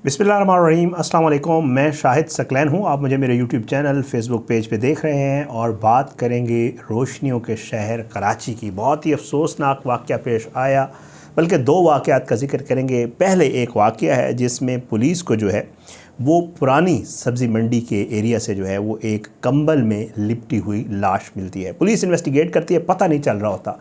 बिस्मिल्लाहिर्रहमानिर्रहीम अस्सलाम वालेकुम। मैं शाहिद सकलैन हूँ। आप मुझे मेरे यूट्यूब चैनल फेसबुक पेज पे देख रहे हैं और बात करेंगे रोशनियों के शहर कराची की। बहुत ही अफसोसनाक वाक़या पेश आया, बल्कि दो वाक़यात का जिक्र करेंगे। पहले एक वाक़या है जिसमें पुलिस को जो है वो पुरानी सब्ज़ी मंडी के एरिया से जो है वो एक कंबल में लिपटी हुई लाश मिलती है। पुलिस इन्वेस्टिगेट करती है, पता नहीं चल रहा होता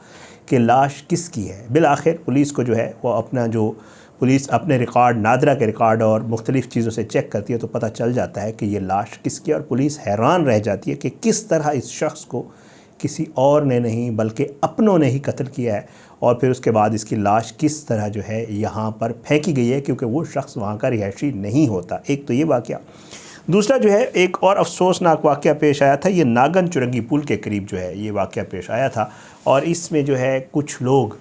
कि लाश किसकी है। बिल आखिर पुलिस को जो है वो पुलिस अपने रिकॉर्ड, नादरा के रिकॉर्ड और मुख्तलिफ़ चीज़ों से चेक करती है तो पता चल जाता है कि ये लाश किसकी है। और पुलिस हैरान रह जाती है कि किस तरह इस शख्स को किसी और ने नहीं बल्कि अपनों ने ही कत्ल किया है। और फिर उसके बाद इसकी लाश किस तरह जो है यहाँ पर फेंकी गई है, क्योंकि वो शख्स वहाँ का रिहायशी नहीं होता। एक तो ये वाक़या। दूसरा जो है एक और अफसोसनाक वाक़या पेश आया था। ये नागन चुरंगी पुल के करीब जो है ये वाक़या पेश आया था और इसमें जो है कुछ लोग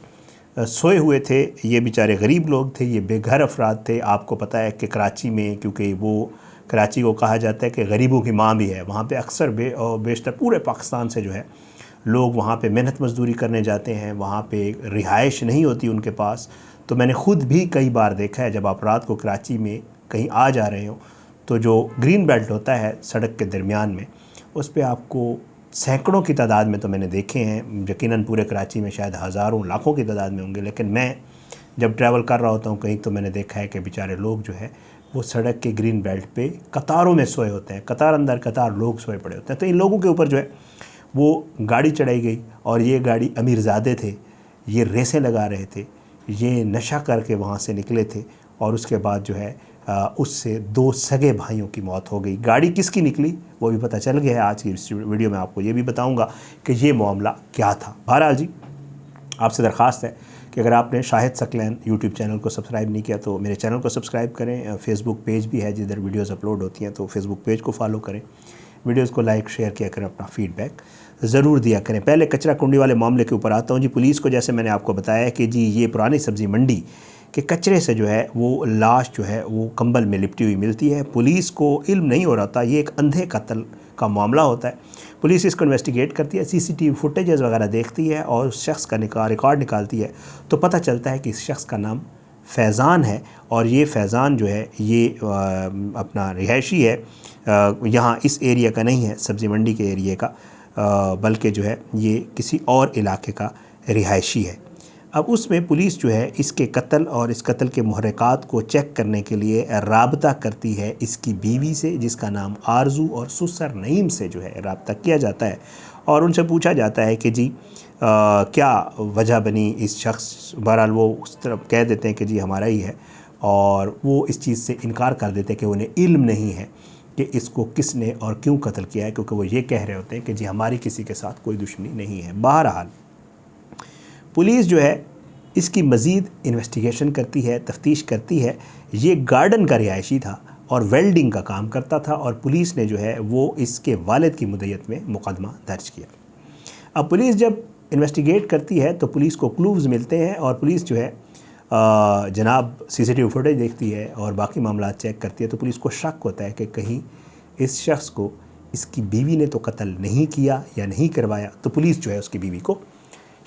सोए हुए थे। ये बेचारे गरीब लोग थे, ये बेघर अफराद थे। आपको पता है कि कराची में, क्योंकि वो कराची को कहा जाता है कि गरीबों की माँ भी है, वहाँ पे अक्सर बेशतर पूरे पाकिस्तान से जो है लोग वहाँ पे मेहनत मजदूरी करने जाते हैं। वहाँ पे रिहाइश नहीं होती उनके पास। तो मैंने ख़ुद भी कई बार देखा है, जब आप रात को कराची में कहीं आ जा रहे हो तो जो ग्रीन बेल्ट होता है सड़क के दरमियान में, उस पर आपको सैकड़ों की तादाद में तो मैंने देखे हैं, यकीनन पूरे कराची में शायद हज़ारों लाखों की तादाद में होंगे। लेकिन मैं जब ट्रैवल कर रहा होता हूँ कहीं, तो मैंने देखा है कि बेचारे लोग जो है वो सड़क के ग्रीन बेल्ट पे कतारों में सोए होते हैं, कतार अंदर कतार लोग सोए पड़े होते हैं। तो इन लोगों के ऊपर जो है वो गाड़ी चढ़ाई गई और ये गाड़ी अमीरज़ादे थे, ये रेसें लगा रहे थे, ये नशा करके वहाँ से निकले थे और उसके बाद जो है उससे दो सगे भाइयों की मौत हो गई। गाड़ी किसकी निकली वो भी पता चल गया है। आज की इस वीडियो में आपको ये भी बताऊंगा कि ये मामला क्या था। बहरहाल जी, आपसे दरख्वास्त है कि अगर आपने शाहिद सकलैन यूट्यूब चैनल को सब्सक्राइब नहीं किया तो मेरे चैनल को सब्सक्राइब करें। फेसबुक पेज भी है जिधर वीडियोज़ अपलोड होती हैं, तो फेसबुक पेज को फॉलो करें, वीडियोज़ को लाइक शेयर किया करें, अपना फीडबैक ज़रूर दिया करें। पहले कचरा कुंडी वाले मामले के ऊपर आता हूँ जी। पुलिस को, जैसे मैंने आपको बताया कि जी ये पुरानी सब्ज़ी मंडी के कचरे से जो है वो लाश जो है वो कंबल में लिपटी हुई मिलती है। पुलिस को इल्म नहीं हो रहा था, ये एक अंधे कत्ल का मामला होता है। पुलिस इसको इन्वेस्टिगेट करती है, सीसीटीवी फुटेजेस वगैरह देखती है और उस शख्स का रिकॉर्ड निकालती है तो पता चलता है कि इस शख्स का नाम फैज़ान है और ये फैज़ान जो है ये अपना रिहायशी है, यहाँ इस एरिया का नहीं है, सब्ज़ी मंडी के एरिया का, बल्कि जो है ये किसी और इलाके का रिहायशी है। अब उसमें पुलिस जो है इसके कत्ल और इस कत्ल के मुहर्रिकात को चेक करने के लिए राबता करती है इसकी बीवी से, जिसका नाम आरजू और सुसर नईम से जो है राबता किया जाता है और उनसे पूछा जाता है कि जी क्या वजह बनी इस शख्स। बहरहाल वो उस तरफ कह देते हैं कि जी हमारा ही है और वो इस चीज़ से इनकार कर देते हैं कि उन्हें इल्म नहीं है कि इसको किसने और क्यों कत्ल किया है, क्योंकि वो ये कह रहे होते हैं कि जी हमारी किसी के साथ कोई दुश्मनी नहीं है। बहरहाल पुलिस जो है इसकी मज़ीद इन्वेस्टिगेशन करती है, तफ्तीश करती है। ये गार्डन का रिहायशी था और वेल्डिंग का काम करता था और पुलिस ने जो है वो इसके वालिद की मुद्दत में मुकदमा दर्ज किया। अब पुलिस जब इन्वेस्टिगेट करती है तो पुलिस को क्लूज़ मिलते हैं और पुलिस जो है जनाब सीसीटीवी फुटेज देखती है और बाकी मामला चेक करती है तो पुलिस को शक होता है कि कहीं इस शख्स को इसकी बीवी ने तो कत्ल नहीं किया या नहीं करवाया। तो पुलिस जो है उसकी बीवी को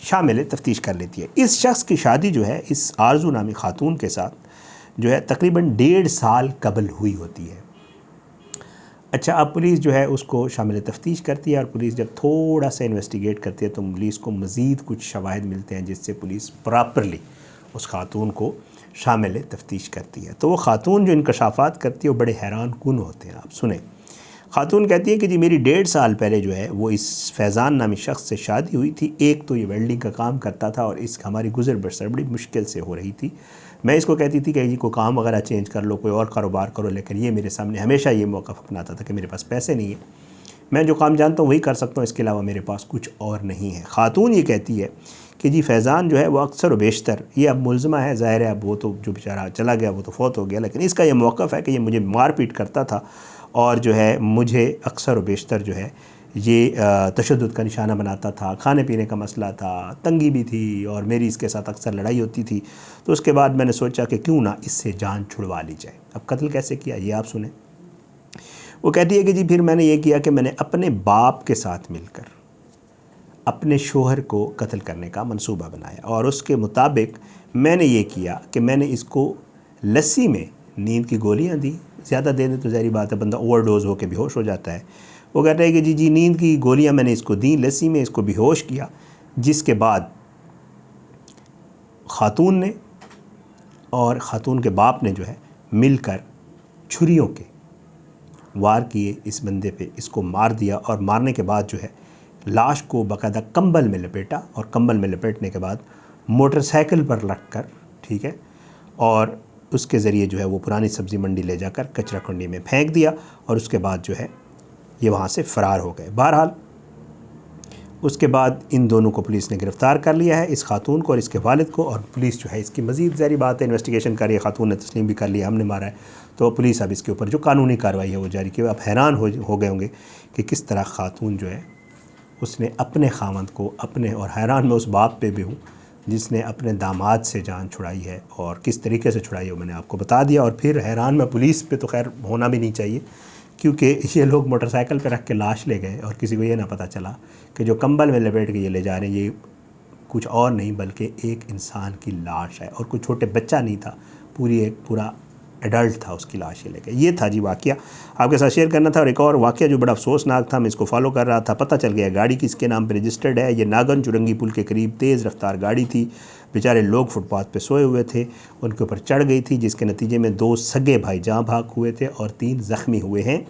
शामिल तफ्तीश कर लेती है। इस शख्स की शादी जो है इस आरजू नामी खातून के साथ जो है तकरीबन 1.5 साल कबल हुई होती है। अच्छा, अब पुलिस जो है उसको शामिल तफ्तीश करती है और पुलिस जब थोड़ा सा इन्वेस्टिगेट करती है तो पुलिस को मज़ीद कुछ शवाहिद मिलते हैं जिससे पुलिस प्रॉपरली उस खातून को शामिल तफ्तीश करती है। तो वो खातून जो इंकशाफात करती है वो बड़े हैरान कुन होते हैं। आप सुने, खातून कहती है कि जी मेरी 1.5 साल पहले जो है वो इस फैज़ान नामी शख्स से शादी हुई थी। एक तो ये वेल्डिंग का काम करता था और इस हमारी गुजर बसर बड़ी मुश्किल से हो रही थी। मैं इसको कहती थी कि जी को काम वगैरह चेंज कर लो, कोई और कारोबार करो, लेकिन ये मेरे सामने हमेशा ये मौका अपनाता था कि मेरे पास पैसे नहीं है, मैं जो काम जानता हूँ वही कर सकता हूँ, इसके अलावा मेरे पास कुछ और नहीं है। खातून ये कहती है कि जी फैज़ान जो है वो अक्सर व बेशतर, ये अब मुलज़मा है, ज़ाहिर है अब वो तो जो बेचारा चला गया वो तो फौत हो गया, लेकिन इसका ये मौक़िफ़ है कि ये मुझे मार पीट करता था और जो है मुझे अक्सर व बेशतर जो है ये तशद्दुद का निशाना बनाता था। खाने पीने का मसला था, तंगी भी थी और मेरी इसके साथ अक्सर लड़ाई होती थी। तो उसके बाद मैंने सोचा कि क्यों ना इससे जान छुड़वा ली जाए। अब कत्ल कैसे किया ये आप सुने। वो कहती है कि जी फिर मैंने ये किया कि मैंने अपने बाप के साथ मिलकर अपने शोहर को कत्ल करने का मंसूबा बनाया और उसके मुताबिक मैंने ये किया कि मैंने इसको लस्सी में नींद की गोलियां दी, ज़्यादा दे दें तो ज़ाहिर बात है बंदा ओवरडोज होकर बेहोश हो जाता है। वो कहता है कि जी नींद की गोलियां मैंने इसको दी, लस्सी में इसको बेहोश किया, जिसके बाद ख़ातून ने और ख़ातून के बाप ने जो है मिलकर छुरियों के वार किए इस बंदे पे, इसको मार दिया। और मारने के बाद जो है लाश को बाकायदा कंबल में लपेटा, और कंबल में लपेटने के बाद मोटरसाइकिल पर रख कर, ठीक है, और उसके ज़रिए जो है वो पुरानी सब्ज़ी मंडी ले जाकर कचरा कुंडी में फेंक दिया, और उसके बाद जो है ये वहाँ से फ़रार हो गए। बहरहाल उसके बाद इन दोनों को पुलिस ने गिरफ़्तार कर लिया है, इस खातून को और इसके वालिद को, और पुलिस जो है इसकी मज़ीद ज़ाहिर बात है इन्वेस्टिगेशन कर रही है। खातून ने तस्लीम भी कर लिया हमने मारा है, तो पुलिस अब इसके ऊपर जो कानूनी कार्रवाई है वो जारी की। आप हैरान हो गए होंगे कि किस तरह खातून जो है उसने अपने खामद को अपने, और हैरान मैं उस बाप पे भी हूँ जिसने अपने दामाद से जान छुड़ाई है, और किस तरीके से छुड़ाई है वो मैंने आपको बता दिया। और फिर हैरान मैं पुलिस पे तो खैर होना भी नहीं चाहिए, क्योंकि ये लोग मोटरसाइकिल पे रख के लाश ले गए और किसी को ये ना पता चला कि जो कंबल में लपेट के ये ले जा रहे हैं ये कुछ और नहीं बल्कि एक इंसान की लाश है, और कोई छोटे बच्चा नहीं था, पूरा एडल्ट था उसकी लाश ये लेके। ये था जी वाक़या, आपके साथ शेयर करना था। और एक और वाक़या जो बड़ा अफसोसनाक था, मैं इसको फॉलो कर रहा था, पता चल गया गाड़ी किसके नाम पर रजिस्टर्ड है। ये नागन चुरंगी पुल के करीब तेज़ रफ्तार गाड़ी थी, बेचारे लोग फुटपाथ पे सोए हुए थे, उनके ऊपर चढ़ गई थी, जिसके नतीजे में 2 सगे भाई जाँ भाग हुए थे और 3 ज़ख्मी हुए हैं।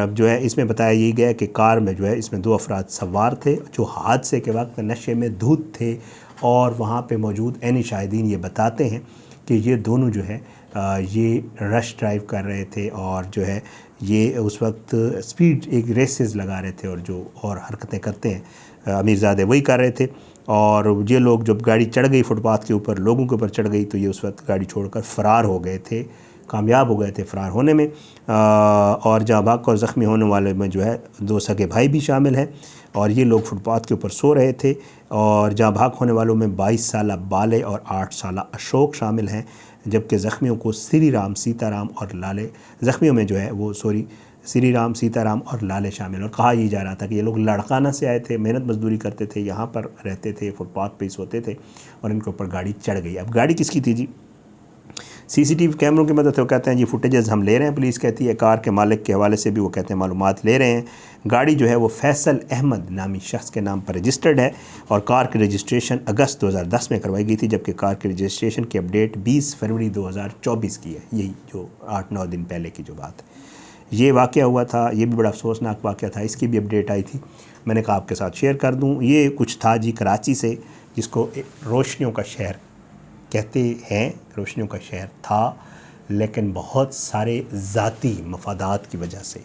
जो है इसमें बताया ये गया कि कार में जो है इसमें 2 अफराद सवार थे जो हादसे के वक्त नशे में धुत थे, और वहाँ पे मौजूद ऐनी शाहिदीन ये बताते हैं कि ये दोनों जो है ये रश ड्राइव कर रहे थे, और जो है ये उस वक्त स्पीड एक रेसेस लगा रहे थे, और जो और हरकतें करते हैं अमीरज़ादे वही कर रहे थे। और ये लोग जब गाड़ी चढ़ गई फुटपाथ के ऊपर, लोगों के ऊपर चढ़ गई, तो ये उस वक्त गाड़ी छोड़कर फ़रार हो गए थे, कामयाब हो गए थे फ़रार होने में। और जाँ भाग और ज़ख्मी होने वाले में जो है 2 सगे भाई भी शामिल हैं, और ये लोग फुटपाथ के ऊपर सो रहे थे। और जाँ भाग होने वालों में 22 साला बाले और 8 साला अशोक शामिल हैं, जबकि ज़ख्मियों को श्री राम, सीताराम और लाले, ज़ख्मियों में जो है वो श्री राम, सीताराम और लाले शामिल। और कहा यह जा रहा था कि ये लोग लड़काना से आए थे, मेहनत मजदूरी करते थे, यहाँ पर रहते थे, फुटपाथ पे ही सोते थे, और इनके ऊपर गाड़ी चढ़ गई। अब गाड़ी किसकी थी जी? सीसीटीवी कैमरों की मदद से वो कहते हैं जी फुटेजेस हम ले रहे हैं, पुलिस कहती है। कार के मालिक के हवाले से भी वो कहते हैं मालूमात ले रहे हैं। गाड़ी जो है वो फैसल अहमद नामी शख्स के नाम पर रजिस्टर्ड है, और कार की रजिस्ट्रेशन अगस्त 2010 में करवाई गई थी, जबकि कार की रजिस्ट्रेशन की अपडेट 20 फरवरी 2024 की है। यही जो 8-9 दिन पहले की जो बात है, ये वाक़या हुआ था। ये भी बड़ा अफसोसनाक वाक़या था, इसकी भी अपडेट आई थी, मैंने कहा आपके साथ शेयर कर दूँ। ये कुछ था जी कराची से, जिसको रोशनियों का शहर कहते हैं, रोशनियों का शहर था, लेकिन बहुत सारे ज़ाती मफादात की वजह से,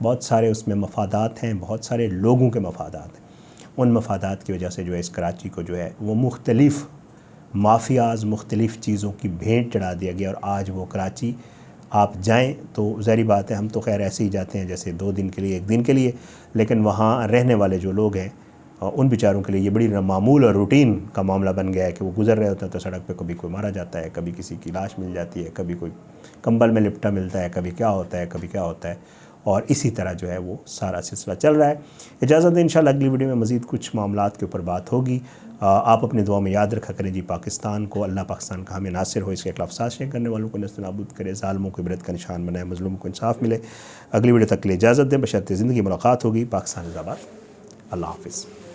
बहुत सारे उसमें मफादात हैं, बहुत सारे लोगों के मफादात हैं, उन मफादात की वजह से जो है इस कराची को जो है वो मुख्तलिफ़ माफियाज़, मुख्तलिफ़ चीज़ों की भेंट चढ़ा दिया गया। और आज वो कराची आप जाएं तो ज़ाहिर बात है, हम तो खैर ऐसे ही जाते हैं जैसे 2 दिन के लिए, 1 दिन के लिए, लेकिन वहाँ रहने वाले जो लोग हैं उन बेचारों के लिए ये बड़ी मामूल और रूटीन का मामला बन गया है कि वो गुज़र रहे होते हैं तो सड़क पे कभी कोई मारा जाता है, कभी किसी की लाश मिल जाती है, कभी कोई कंबल में लिपटा मिलता है, कभी क्या होता है, कभी क्या होता है, और इसी तरह जो है वो सारा सिलसिला चल रहा है। इजाज़त दें, इंशाल्लाह अगली वीडियो में मज़ीद कुछ मामलात के ऊपर बात होगी। आप अपनी दुआ में याद रखा करें जी पाकिस्तान को, अल्लाह पाकिस्तान का हमें नासिर हो, इसके खिलाफ साजिशें करने वालों को नस्तनाबूद करे, ज़ालिमों को इबरत का निशान बनाए, मज़लूम को इंसाफ मिले। अगली वीडियो तक के लिए इजाज़त दें, बशर्ते ज़िंदगी मुलाकात होगी। पाकिस्तान ज़िंदाबाद, अल्लाह हाफ़िज़।